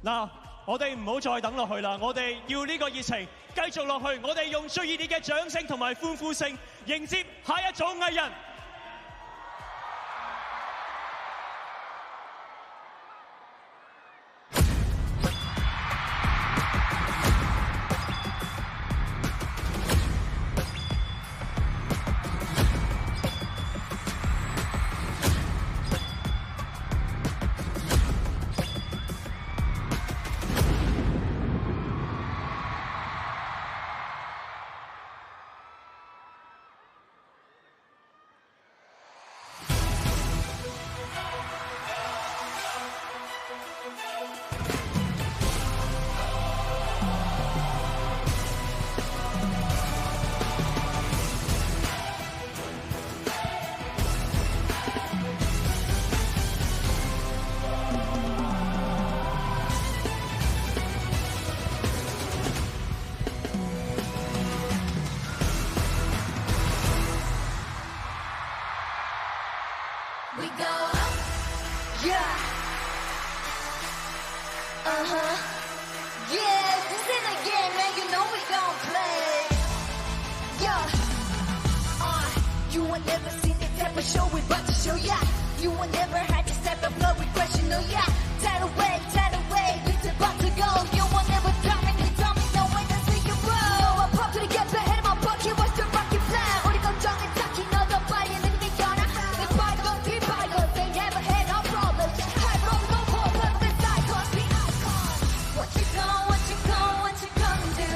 嗱，我哋唔好再等落去啦，我哋要呢個熱情繼續落去，我哋用最熱烈嘅掌聲同埋歡呼聲迎接下一組藝人。We go up, yeah, yeah, this is the game, man, you know we gon' play, yeah, you ain't never seen this type of show, we about to show ya, you ain't never had this type of flow, we question, no, yeah, tidal wave, it's about to go, you won't never tell me, no way to see you roll, no, I'm pumped to get the head of my bucket, what's the rocket plan, 우리 걱정은 딱히 너도 빨리 느끼거나, 내 발건 뒷발건, they never had no problems, high roll, no problem, the cycles, the icons, what you gonna do,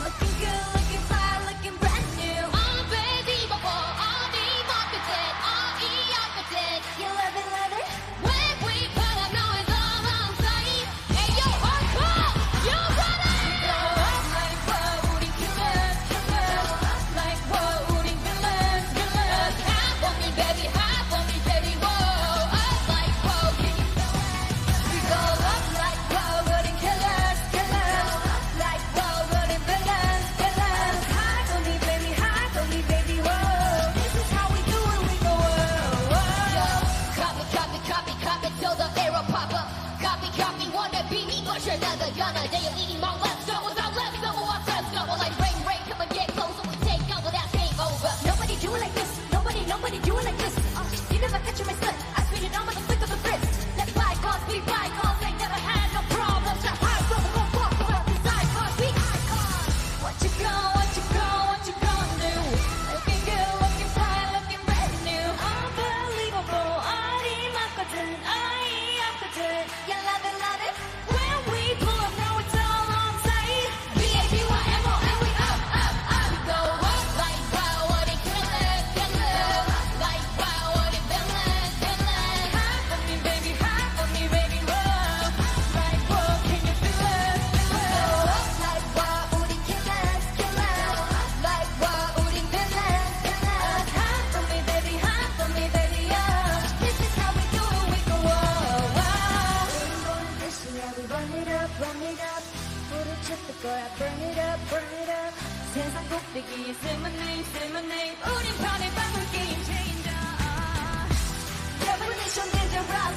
looking good, looking fine, looking brand new, unbelievable, all the marketing, all the opposite, you love it, when we put up noise all on sight, hey yo, hardcore, you ready? Go up like what, 우린 killers, like what, 우린 villains, hop on me baby, whoa, up like whoa, can you feel it? We go up like whoa, 우린 killers, like whoa, 우린 villains, hop on me baby, whoa, this is how we do it, we go whoa, copy, till the arrow pop up, copy, wanna be me, but you're never gonna, they are eating my left, so without left, so what's let's go, like rain, come and get close, and we take over, that's game over, nobody do it like this, nobody do it like this, you never catch my slip, I spin it on with the flick of the wrist, let bygones be bygones, they never had no problems, that high roll, gon' walk around these icons, we icons, what you gonna do, looking good, looking fine, looking brand new, unbelievable, you love it, when we pull up, now it's all on sight, BABYMO, and we up, we go up, like wow, what it killers, like wow, what it villains, hop on me baby, whoa, like whoa, can you feel it? We go up, like wow, 우린 killers, like wow, 우린 villains, hop on me baby, yeah, this is how we do it, we go whoa, run it up, 불을 쳤을 거야, burn it up, 세상 꼭대기에 say my name, 우린 편의 방울 게임 changer, revolution dangerous,